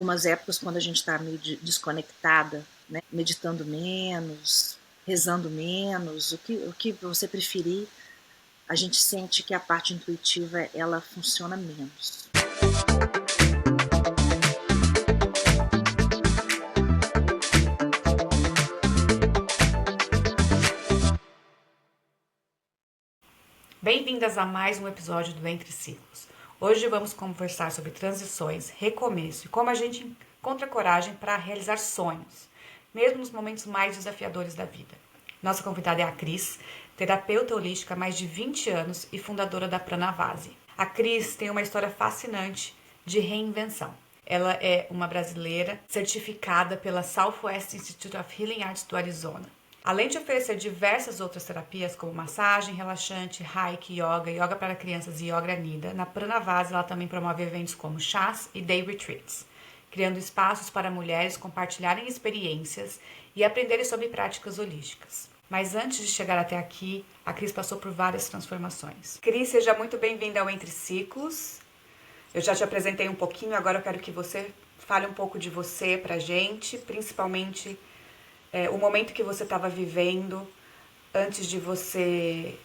Algumas épocas, quando a gente está meio desconectada, né? Meditando menos, rezando menos, o que você preferir, a gente sente que a parte intuitiva ela funciona menos. Bem-vindas a mais um episódio do Entre Ciclos. Hoje vamos conversar sobre transições, recomeço e como a gente encontra coragem para realizar sonhos, mesmo nos momentos mais desafiadores da vida. Nossa convidada é a Cris, terapeuta holística há mais de 20 anos e fundadora da Pranavasi. A Cris tem uma história fascinante de reinvenção. Ela é uma brasileira certificada pela Southwest Institute of Healing Arts do Arizona. Além de oferecer diversas outras terapias, como massagem, relaxante, reiki, yoga para crianças e yoga nida, na Pranavasi ela também promove eventos como chás e day retreats, criando espaços para mulheres compartilharem experiências e aprenderem sobre práticas holísticas. Mas antes de chegar até aqui, a Cris passou por várias transformações. Cris, seja muito bem-vinda ao Entre Ciclos. Eu já te apresentei um pouquinho, agora eu quero que você fale um pouco de você pra gente, principalmente o momento que você estava vivendo antes de você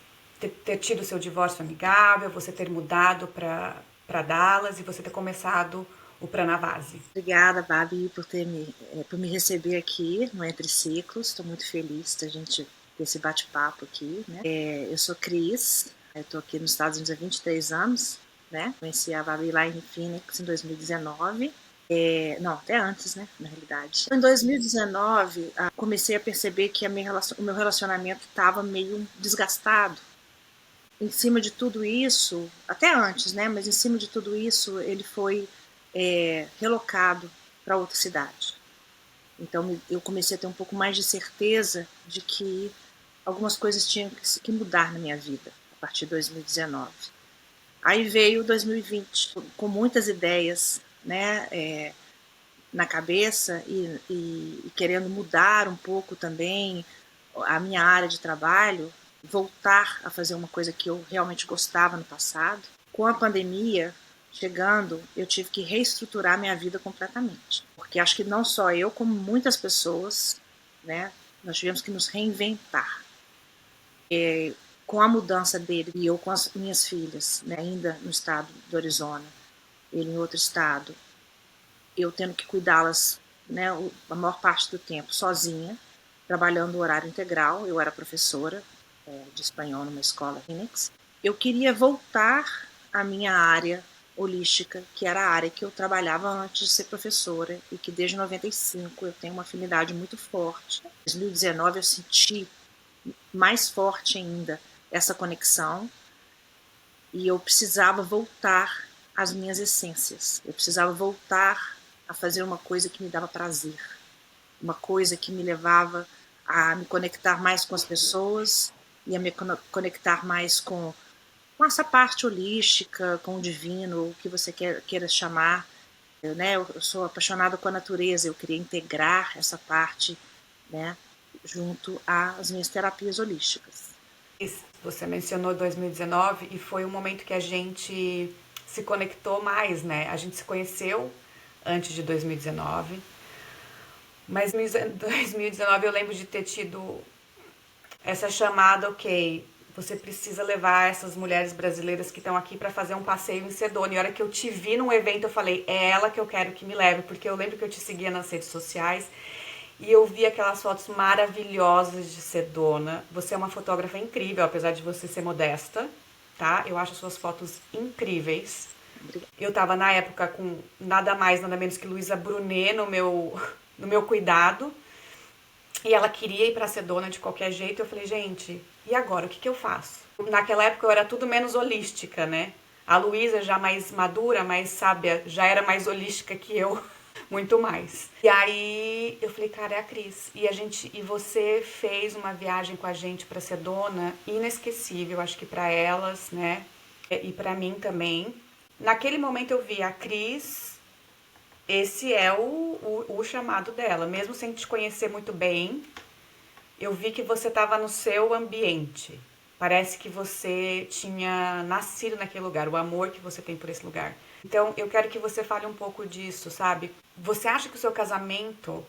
ter tido seu divórcio amigável, você ter mudado para Dallas e você ter começado o Pranavasi. Obrigada, Babi, por me receber aqui no Entre Ciclos. Estou muito feliz da gente ter esse bate-papo aqui, né? Eu sou Cris, eu estou aqui nos Estados Unidos há 23 anos, né? Conheci a Babi lá em Phoenix em 2019. Não, até antes, né, na realidade. Em 2019, comecei a perceber que o meu relacionamento estava meio desgastado. Em cima de tudo isso, até antes, né, mas em cima de tudo isso, ele foi relocado para outra cidade. Então eu comecei a ter um pouco mais de certeza de que algumas coisas tinham que mudar na minha vida a partir de 2019. Aí veio 2020 com muitas ideias, né, na cabeça e querendo mudar um pouco também a minha área de trabalho, voltar a fazer uma coisa que eu realmente gostava no passado. Com a pandemia chegando, eu tive que reestruturar minha vida completamente, porque acho que não só eu, como muitas pessoas, né, nós tivemos que nos reinventar. Com a mudança dele e eu com as minhas filhas, né, ainda no estado do Arizona, ele em outro estado, eu tendo que cuidá-las, né, a maior parte do tempo sozinha, trabalhando no horário integral. Eu era professora de espanhol numa escola em Phoenix. Eu queria voltar à minha área holística, que era a área que eu trabalhava antes de ser professora e que desde 95 eu tenho uma afinidade muito forte. Em 2019 eu senti mais forte ainda essa conexão e eu precisava voltar às minhas essências. Eu precisava voltar a fazer uma coisa que me dava prazer, uma coisa que me levava a me conectar mais com as pessoas e a me conectar mais com essa parte holística, com o divino, o que você queira chamar. Eu sou apaixonada com a natureza, eu queria integrar essa parte, né, junto às minhas terapias holísticas. Você mencionou 2019 e foi um momento que a gente se conectou mais, né? A gente se conheceu antes de 2019, mas em 2019 eu lembro de ter tido essa chamada, ok, você precisa levar essas mulheres brasileiras que estão aqui para fazer um passeio em Sedona. E a hora que eu te vi num evento, eu falei, é ela que eu quero que me leve, porque eu lembro que eu te seguia nas redes sociais e eu vi aquelas fotos maravilhosas de Sedona. Você é uma fotógrafa incrível, apesar de você ser modesta, tá? Eu acho suas fotos incríveis. Eu tava na época com nada mais, nada menos que Luísa Brunet no meu cuidado. E ela queria ir pra Sedona de qualquer jeito. Eu falei, gente, e agora? O que eu faço? Naquela época eu era tudo menos holística, né? A Luísa, já mais madura, mais sábia, já era mais holística que eu. Muito mais. E aí eu falei, cara, é a Cris. E você fez uma viagem com a gente pra Sedona inesquecível, acho que pra elas, né? E pra mim também. Naquele momento eu vi a Cris, esse é o chamado dela. Mesmo sem te conhecer muito bem, eu vi que você estava no seu ambiente. Parece que você tinha nascido naquele lugar, o amor que você tem por esse lugar. Então, eu quero que você fale um pouco disso, sabe? Você acha que o seu casamento,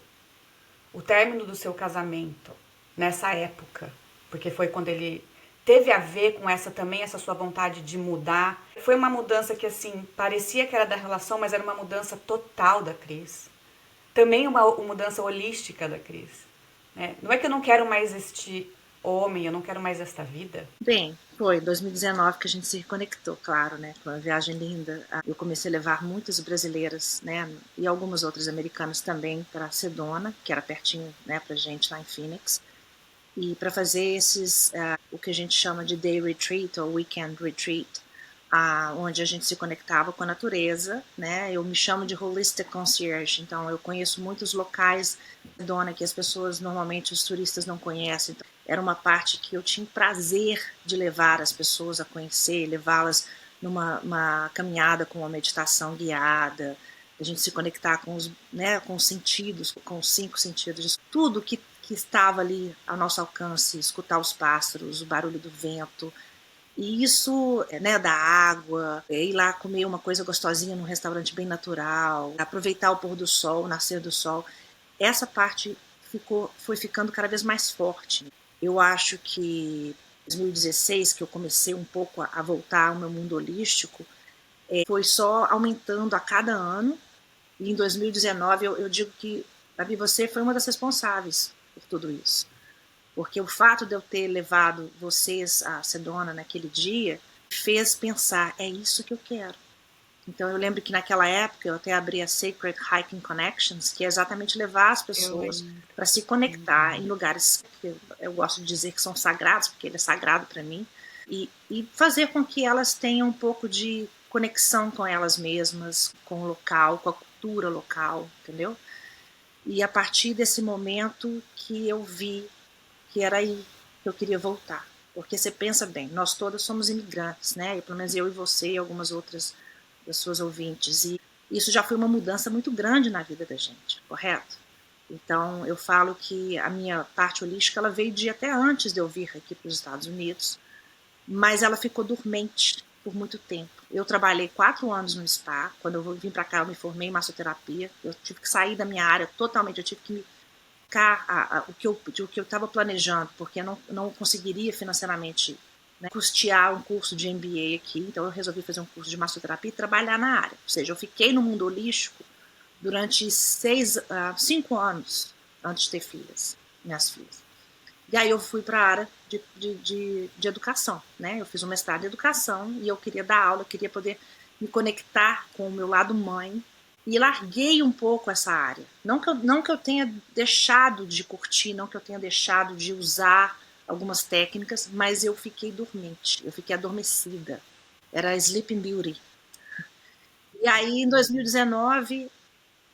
o término do seu casamento, nessa época, porque foi quando ele teve a ver com essa também, essa sua vontade de mudar, foi uma mudança que, assim, parecia que era da relação, mas era uma mudança total da Cris. Também uma mudança holística da Cris. Né? Não é que eu não quero mais este homem, eu não quero mais esta vida. Bem, foi em 2019 que a gente se reconectou, claro, né? Foi uma viagem linda. Eu comecei a levar muitas brasileiras, né? E algumas outras americanas também para Sedona, que era pertinho, né? Pra gente lá em Phoenix. E para fazer esses, o que a gente chama de day retreat ou weekend retreat, onde a gente se conectava com a natureza, né? Eu me chamo de holistic concierge, então eu conheço muitos locais de Sedona que as pessoas normalmente os turistas não conhecem. Então, era uma parte que eu tinha prazer de levar as pessoas a conhecer, levá-las numa caminhada com uma meditação guiada, a gente se conectar com os, né, com os sentidos, com os 5 sentidos, tudo que estava ali ao nosso alcance, escutar os pássaros, o barulho do vento, e isso, né, da água, ir lá comer uma coisa gostosinha num restaurante bem natural, aproveitar o pôr do sol, o nascer do sol, essa parte foi ficando cada vez mais forte. Eu acho que em 2016, que eu comecei um pouco a voltar ao meu mundo holístico, foi só aumentando a cada ano, e em 2019 eu digo que, Babi, você foi uma das responsáveis por tudo isso. Porque o fato de eu ter levado vocês a Sedona naquele dia fez pensar, é isso que eu quero. Então eu lembro que naquela época eu até abri a Sacred Hiking Connections, que é exatamente levar as pessoas para se conectar em lugares que eu gosto de dizer que são sagrados, porque ele é sagrado para mim, e fazer com que elas tenham um pouco de conexão com elas mesmas, com o local, com a cultura local, entendeu? E a partir desse momento que eu vi que era aí que eu queria voltar. Porque você pensa bem, nós todas somos imigrantes, né? E pelo menos eu e você e algumas outras das suas ouvintes. E isso já foi uma mudança muito grande na vida da gente, correto? Então eu falo que a minha parte holística ela veio de até antes de eu vir aqui para os Estados Unidos, mas ela ficou dormente por muito tempo. Eu trabalhei 4 anos no spa. Quando eu vim para cá, eu me formei em massoterapia. Eu tive que sair da minha área totalmente. Eu tive que me o que eu estava planejando, porque eu não conseguiria financeiramente, né, custear um curso de MBA aqui, então eu resolvi fazer um curso de massoterapia e trabalhar na área. Ou seja, eu fiquei no mundo holístico durante 5 anos antes de ter minhas filhas. E aí eu fui para a área de educação, né? Eu fiz um mestrado em educação e eu queria dar aula, eu queria poder me conectar com o meu lado mãe, e larguei um pouco essa área. Não que eu tenha deixado de curtir, não que eu tenha deixado de usar algumas técnicas, mas eu fiquei dormente, eu fiquei adormecida. Era Sleeping Beauty. E aí, em 2019,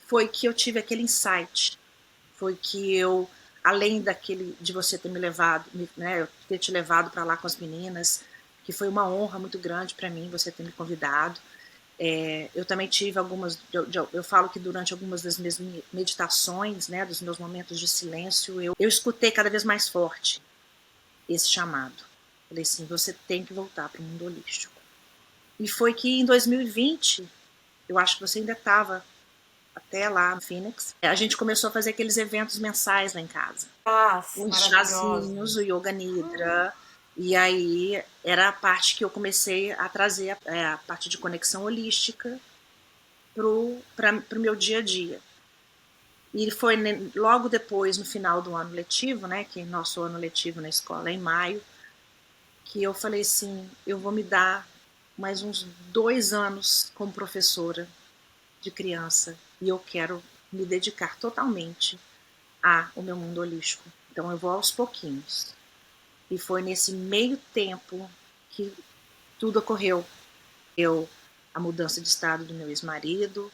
foi que eu tive aquele insight. Foi que eu, além de você ter me levado, né, eu ter te levado para lá com as meninas, que foi uma honra muito grande para mim você ter me convidado. Eu também tive algumas, eu falo que durante algumas das minhas meditações, né, dos meus momentos de silêncio, eu escutei cada vez mais forte esse chamado. Falei assim, você tem que voltar para o mundo holístico. E foi que em 2020, eu acho que você ainda estava até lá no Phoenix, a gente começou a fazer aqueles eventos mensais lá em casa. Os chazinhos, o Yoga Nidra. E aí era a parte que eu comecei a trazer a parte de conexão holística para o meu dia a dia. E foi logo depois, no final do ano letivo, né, que nosso ano letivo na escola é em maio, que eu falei assim, eu vou me dar mais uns 2 anos como professora de criança e eu quero me dedicar totalmente ao meu mundo holístico. Então eu vou aos pouquinhos. E foi nesse meio tempo que tudo ocorreu. A mudança de estado do meu ex-marido,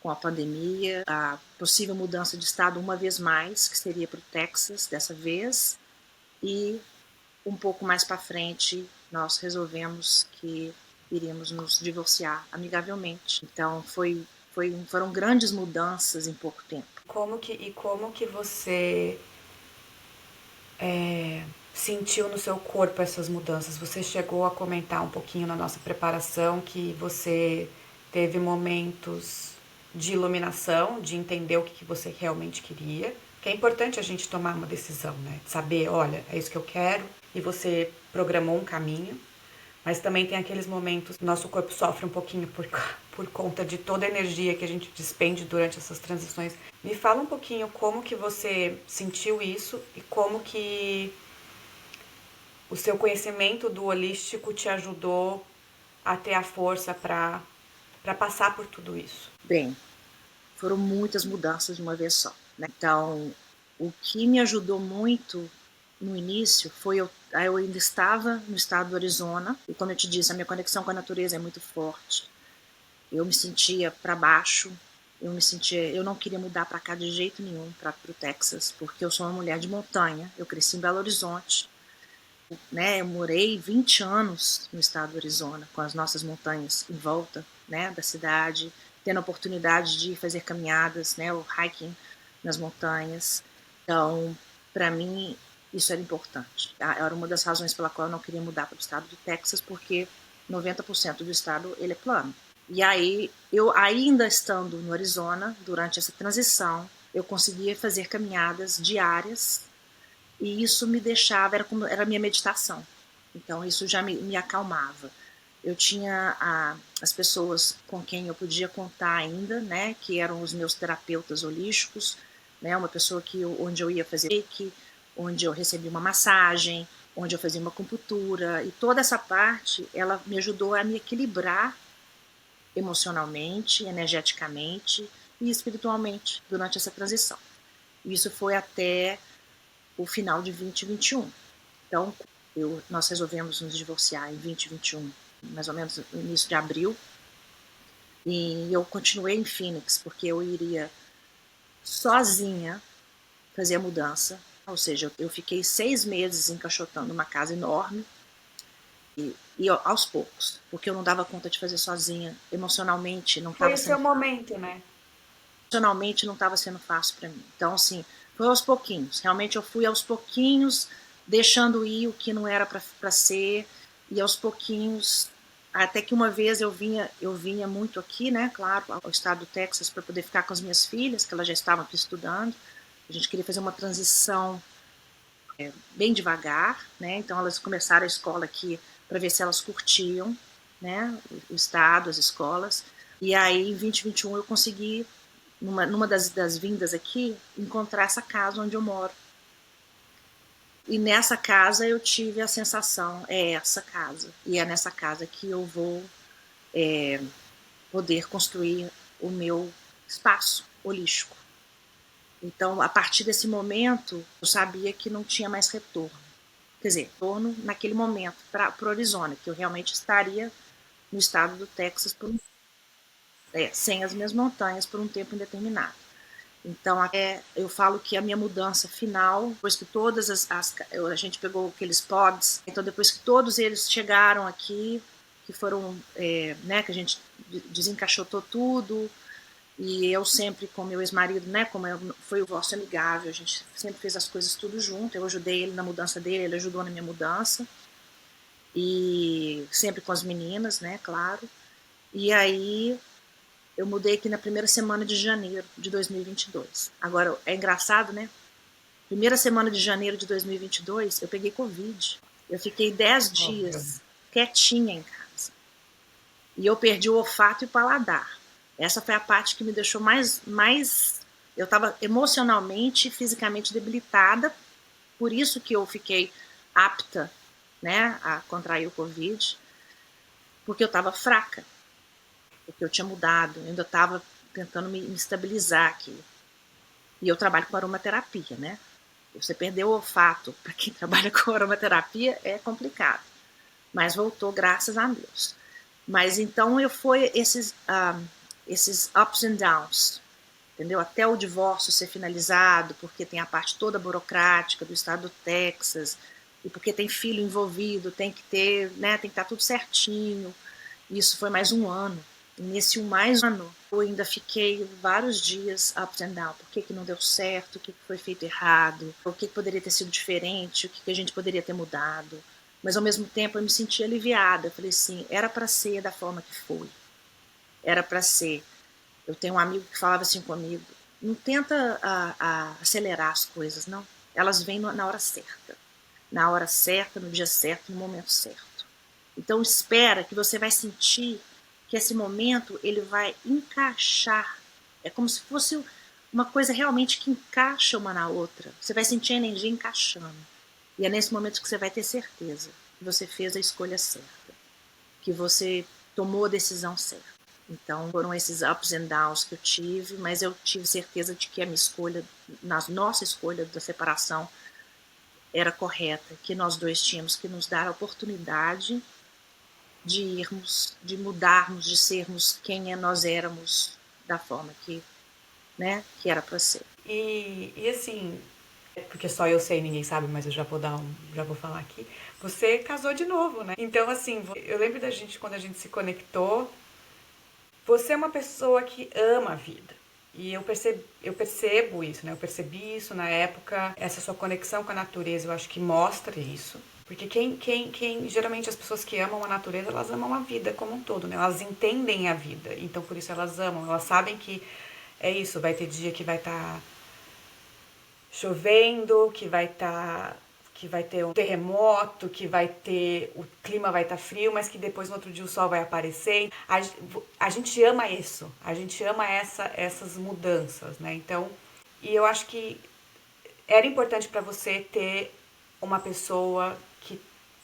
com a pandemia, a possível mudança de estado uma vez mais, que seria para o Texas dessa vez, e um pouco mais para frente nós resolvemos que iríamos nos divorciar amigavelmente. Então foram grandes mudanças em pouco tempo. Como que você sentiu no seu corpo essas mudanças? Você chegou a comentar um pouquinho na nossa preparação que você teve momentos de iluminação, de entender o que você realmente queria. Que é importante a gente tomar uma decisão, né? De saber, olha, é isso que eu quero, e você programou um caminho. Mas também tem aqueles momentos que nosso corpo sofre um pouquinho por conta de toda a energia que a gente despende durante essas transições. Me fala um pouquinho como que você sentiu isso e como que o seu conhecimento do holístico te ajudou a ter a força para passar por tudo isso. Bem, foram muitas mudanças de uma vez só, né? Então, o que me ajudou muito no início foi eu ainda estava no estado do Arizona, e como eu te disse, a minha conexão com a natureza é muito forte. Eu me sentia para baixo, eu não queria mudar para cá de jeito nenhum, para o Texas, porque eu sou uma mulher de montanha, eu cresci em Belo Horizonte, né? Eu morei 20 anos no estado do Arizona, com as nossas montanhas em volta, né, da cidade, tendo a oportunidade de fazer caminhadas, né, o hiking nas montanhas. Então, para mim, isso era importante. Era uma das razões pela qual eu não queria mudar para o estado do Texas, porque 90% do estado ele é plano. E aí, eu ainda estando no Arizona, durante essa transição, eu conseguia fazer caminhadas diárias e isso me deixava, era a minha meditação. Então isso já me acalmava. Eu tinha as pessoas com quem eu podia contar ainda, né, que eram os meus terapeutas holísticos, né, uma pessoa onde eu ia fazer reiki, onde eu recebi uma massagem, onde eu fazia uma acupuntura, e toda essa parte, ela me ajudou a me equilibrar emocionalmente, energeticamente e espiritualmente durante essa transição. Isso foi até o final de 2021. Então, nós resolvemos nos divorciar em 2021, mais ou menos no início de abril, e eu continuei em Phoenix, porque eu iria sozinha fazer a mudança, ou seja, eu fiquei 6 meses encaixotando uma casa enorme, e aos poucos, porque eu não dava conta de fazer sozinha, emocionalmente não Foi estava o sendo seu fácil. momento, né? Emocionalmente não estava sendo fácil para mim. Então, assim, foi aos pouquinhos. Realmente eu fui aos pouquinhos, deixando ir o que não era para ser, e aos pouquinhos, até que uma vez eu vinha muito aqui, né, claro, ao estado do Texas, para poder ficar com as minhas filhas, que elas já estavam aqui estudando. A gente queria fazer uma transição bem devagar, né, então elas começaram a escola aqui para ver se elas curtiam, né, o estado, as escolas. E aí, em 2021, eu consegui numa das vindas aqui, encontrar essa casa onde eu moro. E nessa casa eu tive a sensação, é essa casa. E é nessa casa que eu vou poder construir o meu espaço holístico. Então, a partir desse momento, eu sabia que não tinha mais retorno. Quer dizer, retorno naquele momento para o Arizona, que eu realmente estaria no estado do Texas sem as minhas montanhas por um tempo indeterminado. Então, eu falo que a minha mudança final, depois que a gente pegou aqueles pods, então depois que todos eles chegaram aqui, que foram, né, que a gente desencaixotou tudo, e eu sempre com meu ex-marido, né, foi o vosso amigável, a gente sempre fez as coisas tudo junto, eu ajudei ele na mudança dele, ele ajudou na minha mudança, e sempre com as meninas, né, claro. E aí eu mudei aqui na primeira semana de janeiro de 2022. Agora, é engraçado, né? Primeira semana de janeiro de 2022, eu peguei Covid. Eu fiquei 10 dias quietinha em casa. E eu perdi o olfato e o paladar. Essa foi a parte que me deixou mais eu estava emocionalmente e fisicamente debilitada. Por isso que eu fiquei apta, né, a contrair o Covid. Porque eu estava fraca. Porque eu tinha mudado. Eu ainda estava tentando me estabilizar aqui. E eu trabalho com aromaterapia, né? Você perdeu o olfato, para quem trabalha com aromaterapia, é complicado. Mas voltou, graças a Deus. Mas então foi esses ups and downs, entendeu? Até o divórcio ser finalizado, porque tem a parte toda burocrática do estado do Texas, e porque tem filho envolvido, tem que ter, né, tem que estar tudo certinho. Isso foi mais um ano. Nesse mais um ano, eu ainda fiquei vários dias up and down. Por que não deu certo? O que foi feito errado? O que poderia ter sido diferente? O que a gente poderia ter mudado? Mas ao mesmo tempo eu me senti aliviada. Eu falei assim, era para ser da forma que foi. Era para ser. Eu tenho um amigo que falava assim comigo, não tenta acelerar as coisas, não. Elas vêm na hora certa. Na hora certa, no dia certo, no momento certo. Então espera que você vai sentir que esse momento ele vai encaixar. É como se fosse uma coisa realmente que encaixa uma na outra. Você vai sentir a energia encaixando. E é nesse momento que você vai ter certeza que você fez a escolha certa, que você tomou a decisão certa. Então foram esses ups and downs que eu tive, mas eu tive certeza de que a minha escolha, na nossa escolha da separação, era correta, que nós dois tínhamos que nos dar a oportunidade de irmos, de mudarmos, de sermos quem nós éramos da forma que, né, que era para ser. E assim, porque só eu sei, ninguém sabe, mas eu já vou já vou falar aqui. Você casou de novo, né? Então assim, eu lembro da gente quando a gente se conectou. Você é uma pessoa que ama a vida. E eu percebo isso, né? Eu percebi isso na época, essa sua conexão com a natureza, eu acho que mostra isso. Porque geralmente as pessoas que amam a natureza, elas amam a vida como um todo, né? Elas entendem a vida, então por isso elas amam. Elas sabem que é isso, vai ter dia que vai estar chovendo, que vai ter um terremoto, que vai ter o clima vai estar frio, mas que depois no outro dia o sol vai aparecer. A gente ama isso, a gente ama essas mudanças, né? Então, e eu acho que era importante para você ter uma pessoa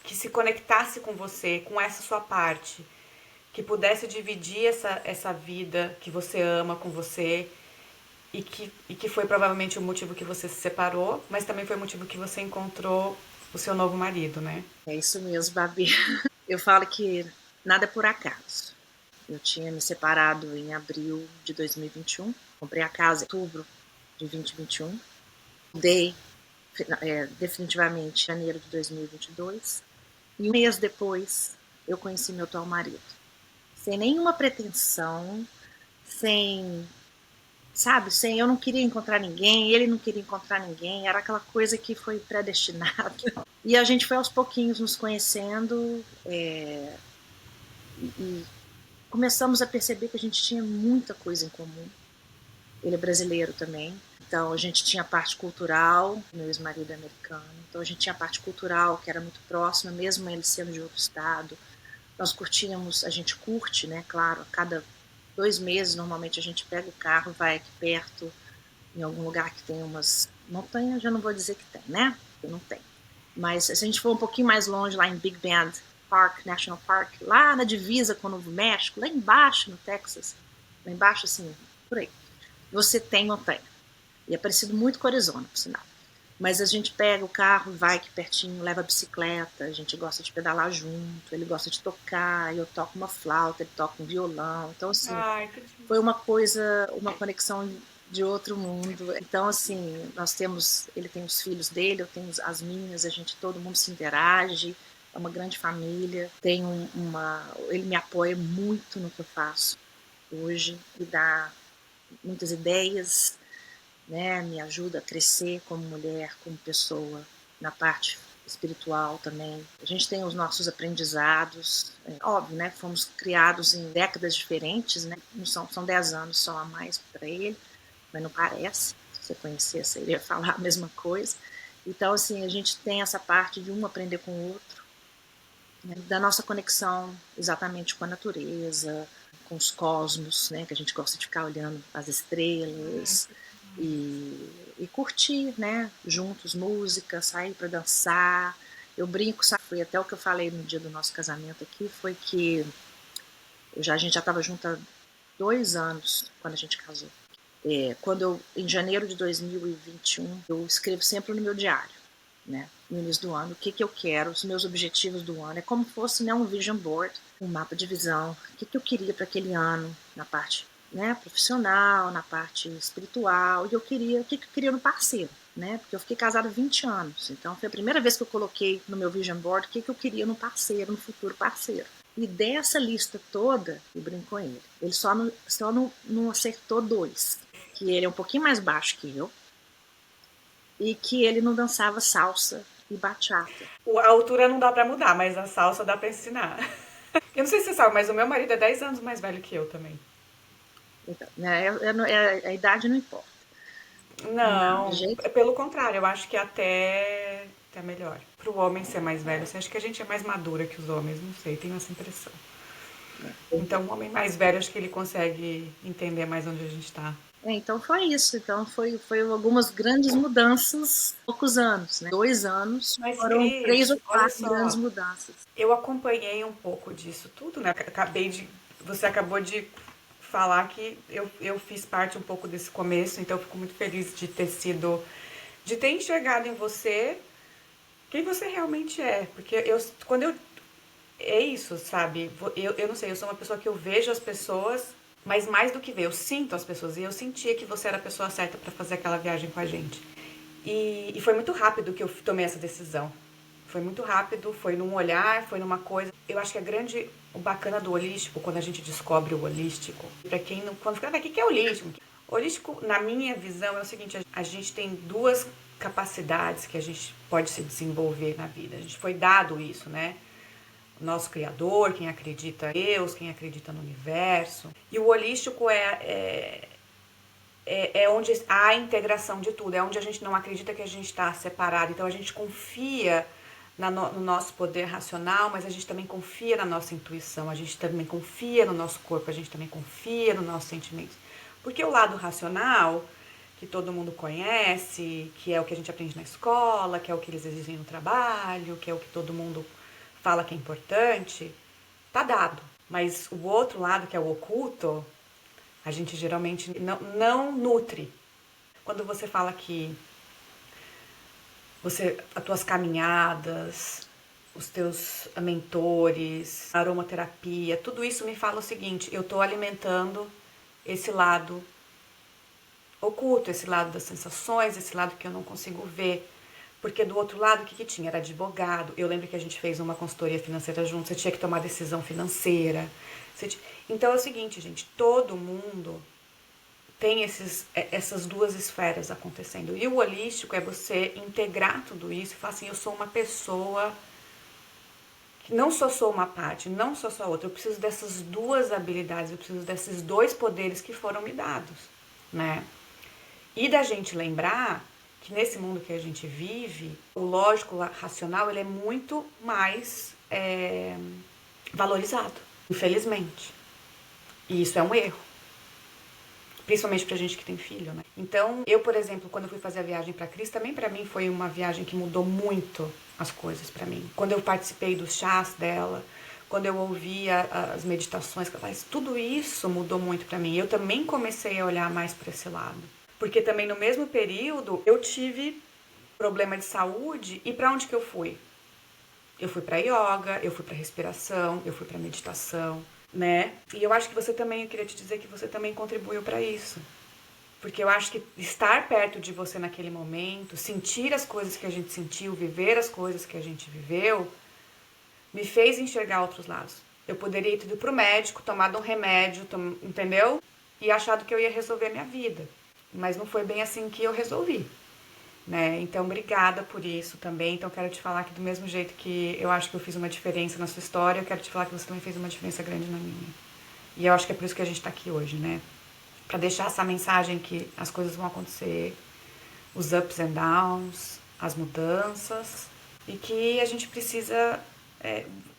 que se conectasse com você, com essa sua parte, que pudesse dividir essa vida que você ama com você. E que foi provavelmente o motivo que você se separou, mas também foi o motivo que você encontrou o seu novo marido, né? É isso mesmo, Babi. Eu falo que nada é por acaso. Eu tinha me separado em abril de 2021, comprei a casa em outubro de 2021, mudei definitivamente em janeiro de 2022, e um mês depois eu conheci meu atual marido. Sem nenhuma pretensão, sem, sabe, sem eu não queria encontrar ninguém, ele não queria encontrar ninguém, era aquela coisa que foi predestinada. E a gente foi aos pouquinhos nos conhecendo e começamos a perceber que a gente tinha muita coisa em comum. Ele é brasileiro também, então a gente tinha a parte cultural, meu ex-marido é americano, então a gente tinha a parte cultural que era muito próxima, mesmo ele sendo de outro estado. Nós curtíamos, a gente curte, né, claro, a cada 2 meses normalmente a gente pega o carro, vai aqui perto, em algum lugar que tem umas montanhas, já não vou dizer que tem, né, porque não tem. Mas se a gente for um pouquinho mais longe, lá em Big Bend Park, National Park, lá na divisa com o Novo México, lá embaixo no Texas, lá embaixo assim, por aí, você tem montanha. E é parecido muito com Arizona, por sinal. Mas a gente pega o carro, vai aqui pertinho, leva a bicicleta, a gente gosta de pedalar junto, ele gosta de tocar, eu toco uma flauta, ele toca um violão. Então, assim, Ai, foi uma coisa, uma conexão de outro mundo. Então, assim, ele tem os filhos dele, eu tenho as minhas, a gente, todo mundo se interage, é uma grande família. Ele me apoia muito no que eu faço hoje, me dá muitas ideias, né? Me ajuda a crescer como mulher, como pessoa, na parte espiritual também. A gente tem os nossos aprendizados, óbvio, né? Fomos criados em décadas diferentes, né? Não são 10 anos só a mais para ele, mas não parece. Se você conhecesse, ele ia falar a mesma coisa. Então, assim, a gente tem essa parte de um aprender com o outro, né? Da nossa conexão exatamente com a natureza, com os cosmos, né? Que a gente gosta de ficar olhando as estrelas, e curtir, né, juntos, música, sair para dançar. Eu brinco, sabe, foi até o que eu falei no dia do nosso casamento aqui, foi que a gente já estava junto há 2 anos quando a gente casou. Em janeiro de 2021, eu escrevo sempre no meu diário, né, no início do ano, o que eu quero, os meus objetivos do ano, é como se fosse, né, um vision board, um mapa de visão, o que eu queria para aquele ano, na parte, né, profissional, na parte espiritual, e o que eu queria no parceiro, né, porque eu fiquei casada há 20 anos, então foi a primeira vez que eu coloquei no meu vision board o que eu queria no parceiro, no futuro parceiro. E dessa lista toda, eu brinco com ele, ele só não acertou 2. Que ele é um pouquinho mais baixo que eu e que ele não dançava salsa e bachata. A altura não dá pra mudar, mas a salsa dá pra ensinar. Eu não sei se você sabe, mas o meu marido é 10 anos mais velho que eu também. Então, né, a idade não importa. Não, de Não, jeito. pelo contrário, eu acho que até melhor. Pro homem ser mais velho, você acha que a gente é mais madura que os homens? Não sei, tenho essa impressão. Então, um homem mais velho, acho que ele consegue entender mais onde a gente tá. Então foi isso. Então foi algumas grandes mudanças, poucos anos, né? 2 anos Mas, foram 3 Cris, ou olha 4 grandes só, mudanças. eu acompanhei um pouco disso tudo, né? Você acabou de falar que eu fiz parte um pouco desse começo, então eu fico muito feliz de ter enxergado em você quem você realmente é. Porque é isso, sabe? Eu não sei, eu sou uma pessoa que eu vejo as pessoas, mas mais do que ver, eu sinto as pessoas. E eu sentia que você era a pessoa certa para fazer aquela viagem com a gente. E foi muito rápido que eu tomei essa decisão. Foi muito rápido, foi num olhar, foi numa coisa. Eu acho que o bacana do holístico, quando a gente descobre o holístico, pra quem não, quando fica, o que é holístico? Holístico, na minha visão, é o seguinte, a gente tem duas capacidades que a gente pode se desenvolver na vida. A gente foi dado isso, né? O nosso Criador, quem acredita em Deus, quem acredita no universo. E o holístico é onde há a integração de tudo, é onde a gente não acredita que a gente está separado. Então a gente confia no nosso poder racional, mas a gente também confia na nossa intuição, a gente também confia no nosso corpo, a gente também confia nos nossos sentimentos. Porque o lado racional, que todo mundo conhece, que é o que a gente aprende na escola, que é o que eles exigem no trabalho, que é o que todo mundo fala que é importante, tá dado. Mas o outro lado, que é o oculto, a gente geralmente não nutre. Quando você fala que as tuas caminhadas, os teus mentores, a aromaterapia, tudo isso me fala o seguinte, eu estou alimentando esse lado oculto, esse lado das sensações, esse lado que eu não consigo ver. Porque do outro lado, o que tinha? Era advogado. Eu lembro que a gente fez uma consultoria financeira junto, você tinha que tomar decisão financeira. Então é o seguinte, gente, todo mundo tem essas duas esferas acontecendo. E o holístico é você integrar tudo isso e falar assim, eu sou uma pessoa que não sou uma parte, não sou só outra. Eu preciso dessas duas habilidades, eu preciso desses dois poderes que foram me dados, né? E da gente lembrar que nesse mundo que a gente vive, o lógico, o racional, ele é muito mais valorizado, infelizmente. E isso é um erro. Principalmente pra gente que tem filho, né? Então, eu, por exemplo, quando eu fui fazer a viagem pra Cris, também pra mim foi uma viagem que mudou muito as coisas pra mim. Quando eu participei dos chás dela, quando eu ouvia as meditações que ela faz, tudo isso mudou muito pra mim. Eu também comecei a olhar mais pra esse lado. Porque também no mesmo período eu tive problema de saúde e pra onde que eu fui? Eu fui pra yoga, eu fui pra respiração, eu fui pra meditação, né? E eu acho que você também, eu queria te dizer que você também contribuiu para isso. Porque eu acho que estar perto de você naquele momento, sentir as coisas que a gente sentiu, viver as coisas que a gente viveu, me fez enxergar outros lados. Eu poderia ter ido pro médico, tomado um remédio, entendeu? E achado que eu ia resolver a minha vida. Mas não foi bem assim que eu resolvi. Né? Então, obrigada por isso também. Então, quero te falar que do mesmo jeito que eu acho que eu fiz uma diferença na sua história, eu quero te falar que você também fez uma diferença grande na minha. E eu acho que é por isso que a gente tá aqui hoje, né? Pra deixar essa mensagem que as coisas vão acontecer, os ups and downs, as mudanças, e que a gente precisa...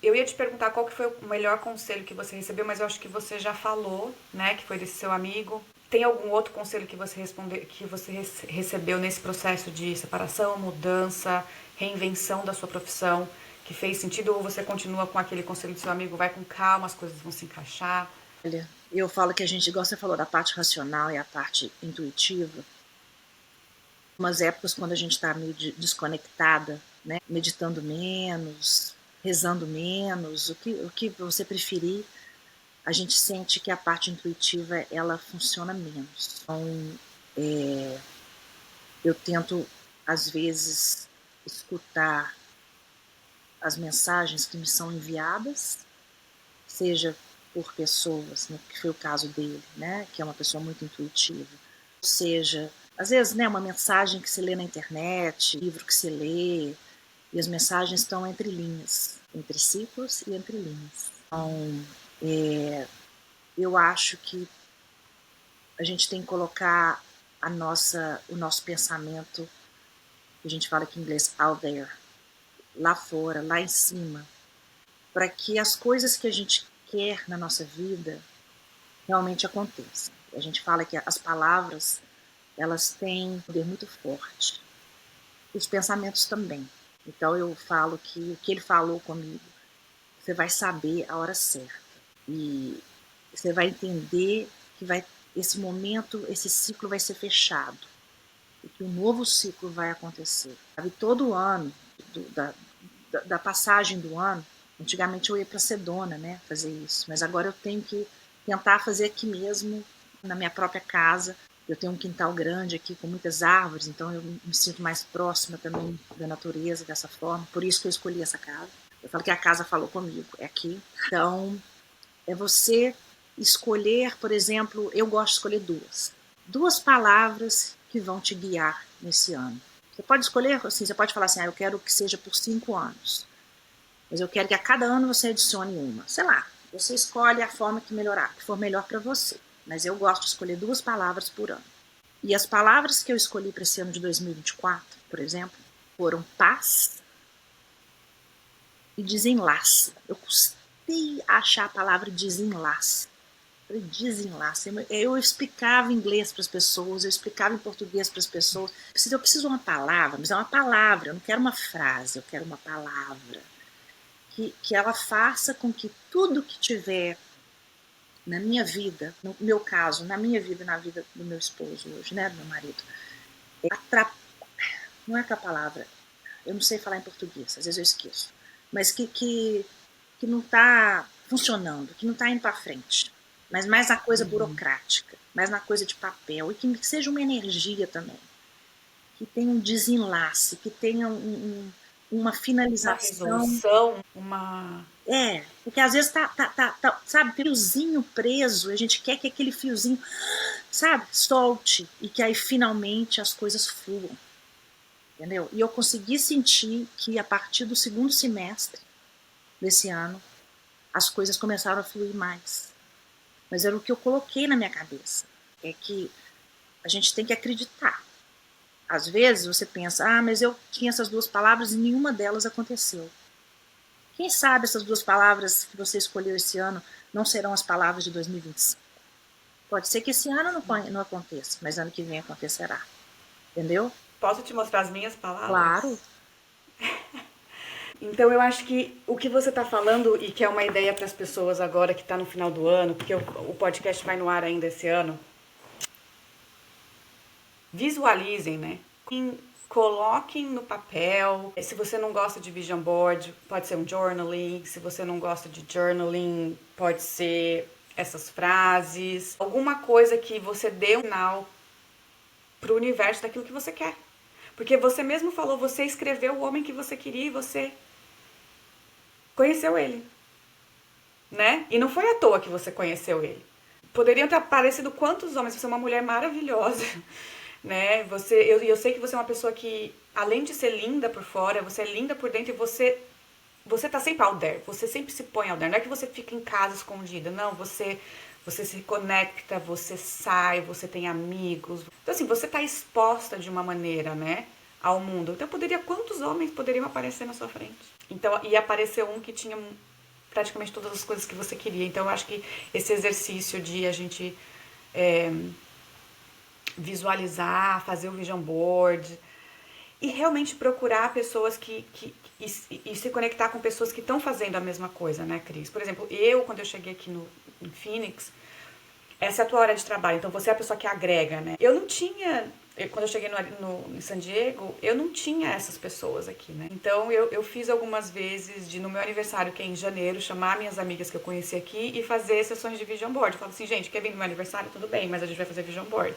eu ia te perguntar qual que foi o melhor conselho que você recebeu, mas eu acho que você já falou, né? Que foi desse seu amigo. Tem algum outro conselho que você recebeu nesse processo de separação, mudança, reinvenção da sua profissão, que fez sentido, ou você continua com aquele conselho do seu amigo, vai com calma, as coisas vão se encaixar? Olha, eu falo que a gente, igual você falou, da parte racional e a parte intuitiva. Umas épocas quando a gente está meio desconectada, né? Meditando menos, rezando menos, o que você preferir, a gente sente que a parte intuitiva ela funciona menos. Então, eu tento, às vezes, escutar as mensagens que me são enviadas seja por pessoas, né, que foi o caso dele, né, que é uma pessoa muito intuitiva, seja, às vezes, né, uma mensagem que se lê na internet, livro que se lê, e as mensagens estão entre linhas, entre ciclos e entre linhas. Então, eu acho que a gente tem que colocar o nosso pensamento, que a gente fala aqui em inglês, out there, lá fora, lá em cima, para que as coisas que a gente quer na nossa vida realmente aconteçam. A gente fala que as palavras, elas têm um poder muito forte. Os pensamentos também. Então eu falo que o que ele falou comigo, você vai saber a hora certa. E você vai entender que esse momento, esse ciclo vai ser fechado. E que um novo ciclo vai acontecer. Sabe, todo ano, da passagem do ano, antigamente eu ia para Sedona, né, fazer isso. Mas agora eu tenho que tentar fazer aqui mesmo, na minha própria casa. Eu tenho um quintal grande aqui com muitas árvores, então eu me sinto mais próxima também da natureza dessa forma. Por isso que eu escolhi essa casa. Eu falo que a casa falou comigo, é aqui. Então, é você escolher, por exemplo, eu gosto de escolher duas palavras que vão te guiar nesse ano. Você pode escolher, assim, você pode falar assim, eu quero que seja por 5 anos, mas eu quero que a cada ano você adicione uma. Sei lá, você escolhe a forma que for melhor para você. Mas eu gosto de escolher 2 palavras por ano. E as palavras que eu escolhi para esse ano de 2024, por exemplo, foram paz e desenlace. Eu custei achar a palavra desenlace. Desenlace. Eu explicava em inglês para as pessoas, eu explicava em português para as pessoas. Eu preciso de uma palavra, mas é uma palavra, eu não quero uma frase, eu quero uma palavra. Que ela faça com que tudo que tiver na minha vida, no meu caso, na minha vida e na vida do meu esposo hoje, né, do meu marido, não é que a palavra, eu não sei falar em português, às vezes eu esqueço, mas que não está funcionando, que não está indo para frente, mas mais na coisa burocrática, mais na coisa de papel, e que seja uma energia também, que tenha um desenlace, que tenha uma finalização. Uma resolução, uma... Porque às vezes sabe, fiozinho preso, a gente quer que aquele fiozinho, sabe, solte, e que aí finalmente as coisas fluam, entendeu? E eu consegui sentir que a partir do segundo semestre desse ano, as coisas começaram a fluir mais. Mas era o que eu coloquei na minha cabeça, é que a gente tem que acreditar. Às vezes você pensa, mas eu tinha essas 2 palavras e nenhuma delas aconteceu. Quem sabe essas 2 palavras que você escolheu esse ano não serão as palavras de 2025. Pode ser que esse ano não aconteça, mas ano que vem acontecerá. Entendeu? Posso te mostrar as minhas palavras? Claro. Então eu acho que o que você está falando, e que é uma ideia para as pessoas agora que está no final do ano, porque o podcast vai no ar ainda esse ano, visualizem, né? Coloquem no papel. Se você não gosta de vision board, pode ser um journaling. Se você não gosta de journaling, pode ser essas frases. Alguma coisa que você dê um sinal pro universo daquilo que você quer. Porque você mesmo falou, você escreveu o homem que você queria e você conheceu ele, né? E não foi à toa que você conheceu ele. Poderiam ter aparecido quantos homens, você é uma mulher maravilhosa, né? Eu sei que você é uma pessoa que, além de ser linda por fora, você é linda por dentro e você tá sempre out there, você sempre se põe out there. Não é que você fica em casa escondida, não, você se conecta, você sai, você tem amigos. Então assim, você tá exposta de uma maneira, né, ao mundo. Então quantos homens poderiam aparecer na sua frente? Então, e apareceu um que tinha praticamente todas as coisas que você queria. Então eu acho que esse exercício de a gente visualizar, fazer o vision board e realmente procurar pessoas e se conectar com pessoas que estão fazendo a mesma coisa, né, Cris? Por exemplo, quando eu cheguei aqui em Phoenix, essa é a tua hora de trabalho, então você é a pessoa que agrega, né? Eu não tinha, quando eu cheguei em San Diego, eu não tinha essas pessoas aqui, né? Então eu fiz algumas vezes no meu aniversário, que é em janeiro, chamar minhas amigas que eu conheci aqui e fazer sessões de vision board. Eu falo assim, gente, quer vir no meu aniversário? Tudo bem, mas a gente vai fazer vision board.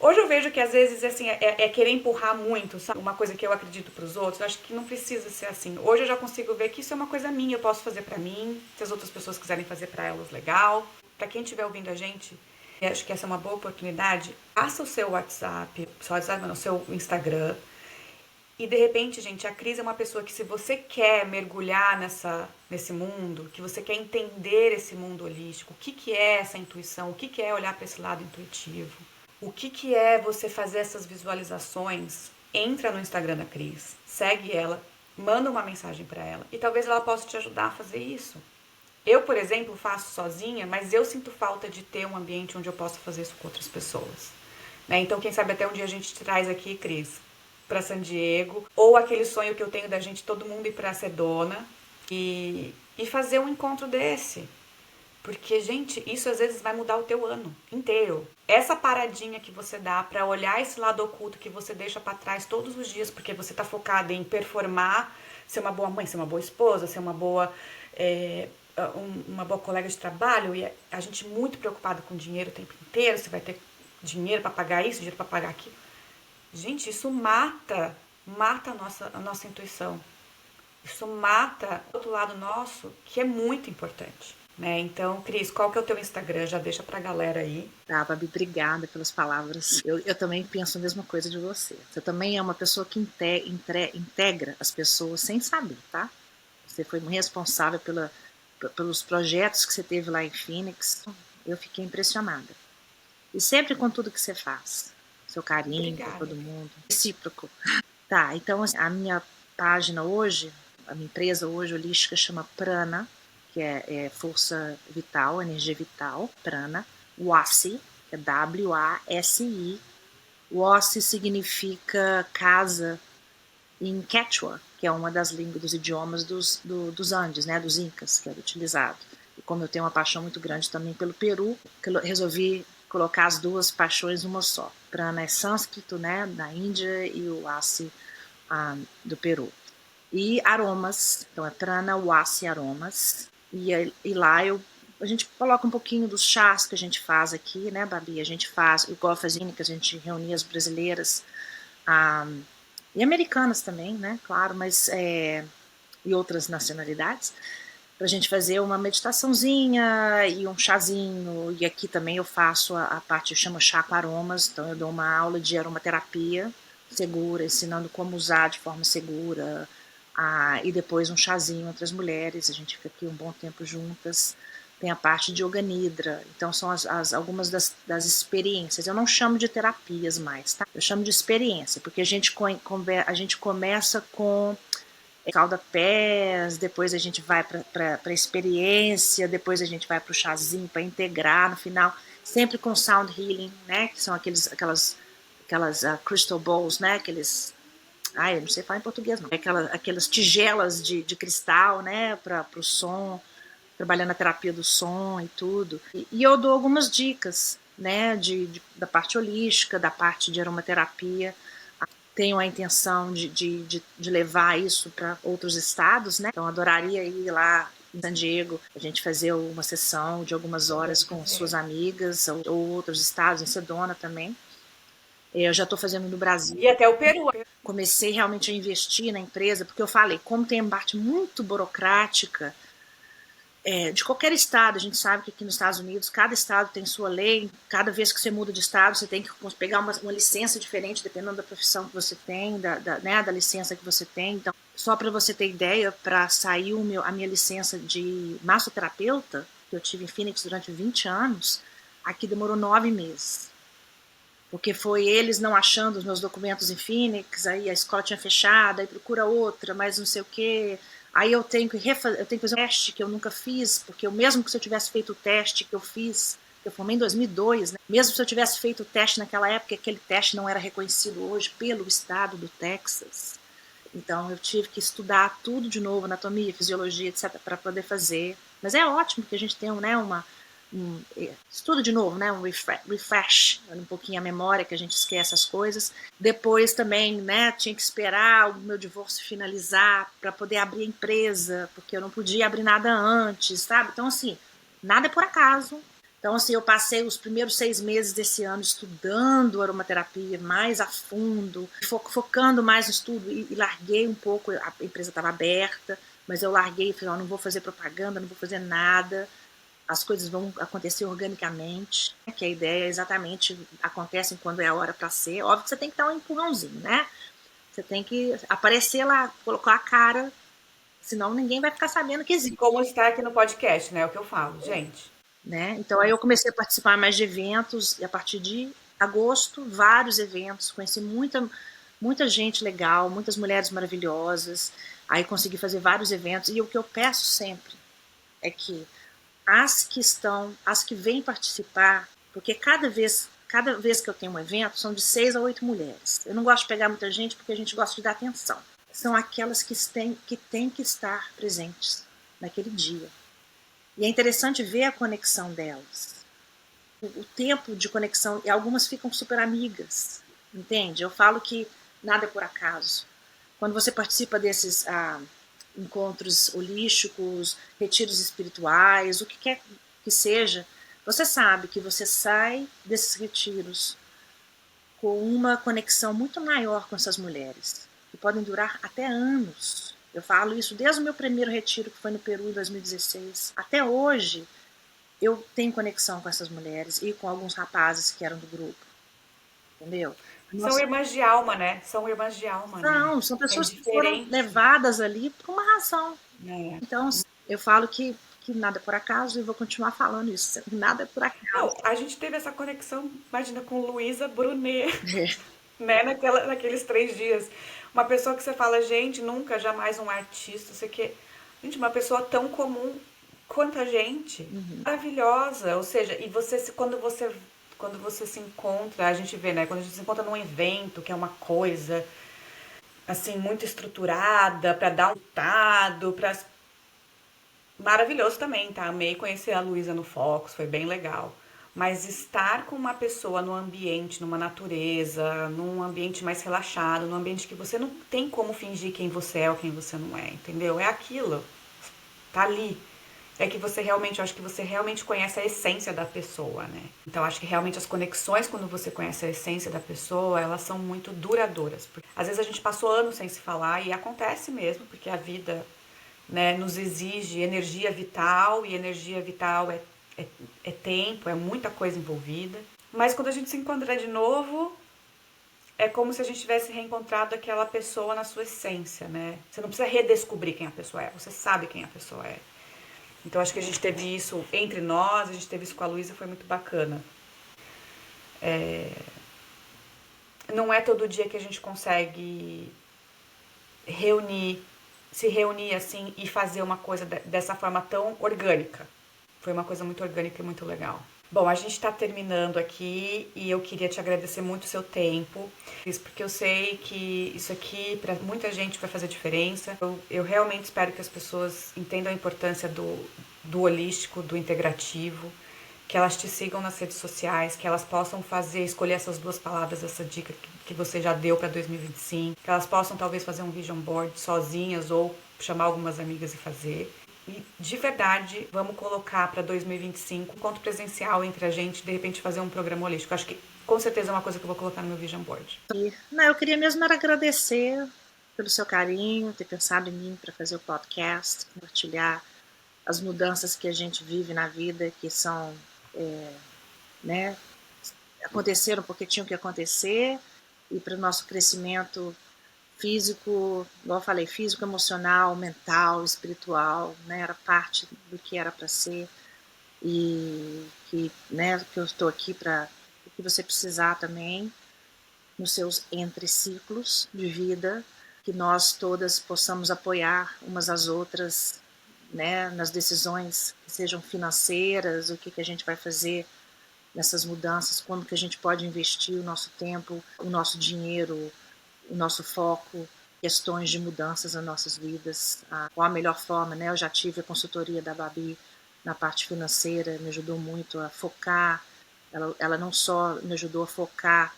Hoje eu vejo que às vezes assim, é querer empurrar muito, sabe? Uma coisa que eu acredito pros outros, eu acho que não precisa ser assim. Hoje eu já consigo ver que isso é uma coisa minha, eu posso fazer pra mim, se as outras pessoas quiserem fazer pra elas, legal. Pra quem estiver ouvindo a gente, eu acho que essa é uma boa oportunidade. Faça o seu WhatsApp, o seu Instagram. E de repente, gente, a Cris é uma pessoa que se você quer mergulhar nesse mundo, que você quer entender esse mundo holístico, o que, que é essa intuição, o que, que é olhar para esse lado intuitivo, o que, que é você fazer essas visualizações, entra no Instagram da Cris, segue ela, manda uma mensagem para ela e talvez ela possa te ajudar a fazer isso. Eu, por exemplo, faço sozinha, mas eu sinto falta de ter um ambiente onde eu possa fazer isso com outras pessoas. Né? Então, quem sabe até um dia a gente traz aqui, Cris, para San Diego, ou aquele sonho que eu tenho da gente todo mundo ir para Sedona e fazer um encontro desse. Porque, gente, isso às vezes vai mudar o teu ano inteiro. Essa paradinha que você dá para olhar esse lado oculto que você deixa para trás todos os dias, porque você tá focada em performar, ser uma boa mãe, ser uma boa esposa, ser uma boa uma boa colega de trabalho, e a gente muito preocupada com dinheiro o tempo inteiro, você vai ter dinheiro para pagar isso, dinheiro para pagar aquilo. Gente, isso mata a nossa intuição. Isso mata o outro lado nosso, que é muito importante. Né? Então, Cris, qual que é o teu Instagram? Já deixa pra galera aí. Tá, Babi, obrigada pelas palavras. Eu também penso a mesma coisa de você. Você também é uma pessoa que integra as pessoas sem saber, tá? Você foi responsável pelos projetos que você teve lá em Phoenix. Eu fiquei impressionada. E sempre com tudo que você faz. Seu carinho para todo mundo. Recíproco. Tá, então assim, a minha página hoje, a minha empresa hoje holística chama Prana, que é força vital, energia vital, Prana. Wasi, que é W-A-S-I. Wasi significa casa em Quechua, que é uma das línguas, dos idiomas dos Andes, né, dos Incas, que era utilizado. E como eu tenho uma paixão muito grande também pelo Peru, resolvi colocar as duas paixões numa só. Prana é sânscrito, né, da Índia, e o Wasi do Peru. E aromas, então é Prana, Wasi, aromas. E lá a gente coloca um pouquinho dos chás que a gente faz aqui, né, Babi? A gente faz, igual a fazenda, que a gente reunia as brasileiras, e americanas também, né, claro, mas e outras nacionalidades, pra gente fazer uma meditaçãozinha e um chazinho. E aqui também eu faço a parte, eu chamo chá com aromas, então eu dou uma aula de aromaterapia segura, ensinando como usar de forma segura, e depois um chazinho entre as mulheres, a gente fica aqui um bom tempo juntas. Tem a parte de Yoga Nidra, então são algumas das experiências. Eu não chamo de terapias mais, tá? Eu chamo de experiência, porque a gente começa com calda-pés, depois a gente vai para a experiência, depois a gente vai para o chazinho para integrar no final, sempre com sound healing, né? Que são aquelas crystal bowls, né? Eu não sei falar em português não. Aquelas tigelas de cristal, né? Para o som, trabalhando a terapia do som e tudo. E eu dou algumas dicas, né? Da parte holística, da parte de aromaterapia. Tenho a intenção de levar isso para outros estados, né? Então, adoraria ir lá em San Diego, a gente fazer uma sessão de algumas horas com suas amigas, ou outros estados, em Sedona também. Eu já estou fazendo no Brasil. E até o Peru. Comecei realmente a investir na empresa, porque eu falei, como tem uma parte muito burocrática, de qualquer estado, a gente sabe que aqui nos Estados Unidos, cada estado tem sua lei, cada vez que você muda de estado, você tem que pegar uma licença diferente, dependendo da profissão que você tem, da licença que você tem. Então, só para você ter ideia, para sair a minha licença de massoterapeuta, que eu tive em Phoenix durante 20 anos, aqui demorou 9 meses. Porque foi eles não achando os meus documentos em Phoenix, aí a escola tinha fechado, aí procura outra, mas não sei o quê. Aí eu tenho que fazer um teste que eu nunca fiz, porque mesmo que se eu tivesse feito o teste que eu fiz, eu formei em 2002, né? Mesmo se eu tivesse feito o teste naquela época, aquele teste não era reconhecido hoje pelo estado do Texas. Então eu tive que estudar tudo de novo, anatomia, fisiologia, etc, para poder fazer. Mas é ótimo que a gente tenha, né, estudo de novo, né, um refresh, um pouquinho a memória, que a gente esquece as coisas. Depois também, né, tinha que esperar o meu divórcio finalizar para poder abrir a empresa, porque eu não podia abrir nada antes, sabe? Então, assim, nada é por acaso. Então, assim, eu passei os primeiros 6 meses desse ano estudando aromaterapia mais a fundo, focando mais no estudo, e larguei um pouco, a empresa estava aberta, mas eu larguei e falei, não vou fazer propaganda, não vou fazer nada, as coisas vão acontecer organicamente, que a ideia é exatamente acontecem quando é a hora para ser. Óbvio que você tem que dar um empurrãozinho, né? Você tem que aparecer lá, colocar a cara, senão ninguém vai ficar sabendo que existe. Como está aqui no podcast, né? É o que eu falo, gente. Né? Então aí eu comecei a participar mais de eventos, e a partir de agosto, vários eventos, conheci muita gente legal, muitas mulheres maravilhosas, aí consegui fazer vários eventos, e o que eu peço sempre é que as que vêm participar, porque cada vez que eu tenho um evento, são de 6 a 8 mulheres. Eu não gosto de pegar muita gente porque a gente gosta de dar atenção. São aquelas que têm que estar presentes naquele dia. E é interessante ver a conexão delas. O tempo de conexão, e algumas ficam super amigas, entende? Eu falo que nada é por acaso. Quando você participa desses encontros holísticos, retiros espirituais, o que quer que seja, você sabe que você sai desses retiros com uma conexão muito maior com essas mulheres, que podem durar até anos. Eu falo isso desde o meu primeiro retiro, que foi no Peru em 2016. Até hoje, eu tenho conexão com essas mulheres e com alguns rapazes que eram do grupo, entendeu? São Nossa, irmãs de alma, né? São irmãs de alma, né? são É pessoas que foram diferente. levadas ali por uma razão. Né? Então, eu falo que nada é por acaso e vou continuar falando isso. Nada é por acaso. Não, a gente teve essa conexão, imagina, com Luísa Brunet, É. né? Naqueles 3 dias. Uma pessoa que você fala, gente, nunca, jamais um artista, sei que. Gente, uma pessoa tão comum quanto a gente. Uhum. Maravilhosa. Ou seja, e quando você se encontra, a gente vê, né? Quando a gente se encontra num evento, que é uma coisa assim, muito estruturada, para dar um dado, para maravilhoso também, tá? Amei conhecer a Luísa no Fox, foi bem legal. Mas estar com uma pessoa no ambiente, numa natureza, num ambiente mais relaxado, num ambiente que você não tem como fingir quem você é ou quem você não é, entendeu? É aquilo. Tá ali. É que você realmente, eu acho que você realmente conhece a essência da pessoa, né? Então acho que realmente as conexões, quando você conhece a essência da pessoa, elas são muito duradouras. Porque, às vezes a gente passou anos sem se falar e acontece mesmo, porque a vida, né, nos exige energia vital, e energia vital é tempo, é muita coisa envolvida. Mas quando a gente se encontra de novo, é como se a gente tivesse reencontrado aquela pessoa na sua essência, né? Você não precisa redescobrir quem a pessoa é, você sabe quem a pessoa é. Então acho que a gente teve isso entre nós, a gente teve isso com a Luísa, foi muito bacana. Não é todo dia que a gente consegue se reunir assim e fazer uma coisa dessa forma tão orgânica. Foi uma coisa muito orgânica e muito legal. Bom, a gente está terminando aqui e eu queria te agradecer muito o seu tempo, porque eu sei que isso aqui para muita gente vai fazer diferença. Eu realmente espero que as pessoas entendam a importância do holístico, do integrativo, que elas te sigam nas redes sociais, que elas possam escolher essas 2 palavras, essa dica que você já deu para 2025, que elas possam talvez fazer um vision board sozinhas ou chamar algumas amigas e fazer. E de verdade, vamos colocar para 2025 um encontro presencial entre a gente, de repente fazer um programa holístico. Acho que com certeza é uma coisa que eu vou colocar no meu vision board. Não, eu queria mesmo era agradecer pelo seu carinho, ter pensado em mim para fazer o podcast, compartilhar as mudanças que a gente vive na vida, que são, né, aconteceram porque tinham que acontecer, e para o nosso crescimento físico, igual eu falei, físico, emocional, mental, espiritual, né, era parte do que era para ser, e que, né, que eu estou aqui para o que você precisar também, nos seus entreciclos de vida, que nós todas possamos apoiar umas às outras, né, nas decisões que sejam financeiras, o que, que a gente vai fazer nessas mudanças, como que a gente pode investir o nosso tempo, o nosso dinheiro, o nosso foco, questões de mudanças nas nossas vidas, qual a melhor forma, né? Eu já tive a consultoria da Babi na parte financeira, me ajudou muito a focar, ela não só me ajudou a focar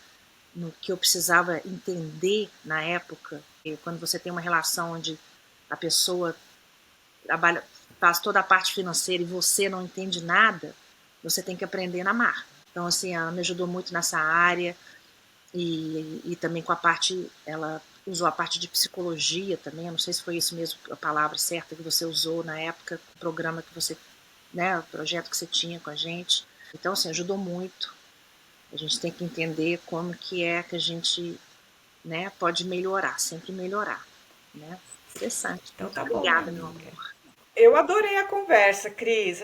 no que eu precisava entender na época, e quando você tem uma relação onde a pessoa trabalha, faz toda a parte financeira e você não entende nada, você tem que aprender na marra. Então, assim, ela me ajudou muito nessa área e também com a parte, ela usou a parte de psicologia também, eu não sei se foi isso mesmo a palavra certa que você usou na época, o programa que você, né, o projeto que você tinha com a gente. Então, assim, ajudou muito. A gente tem que entender como que é que a gente, né, pode melhorar, sempre melhorar, né? Interessante. Então Muito tá bom, minha obrigada, meu amiga. amor. Eu adorei a conversa, Cris.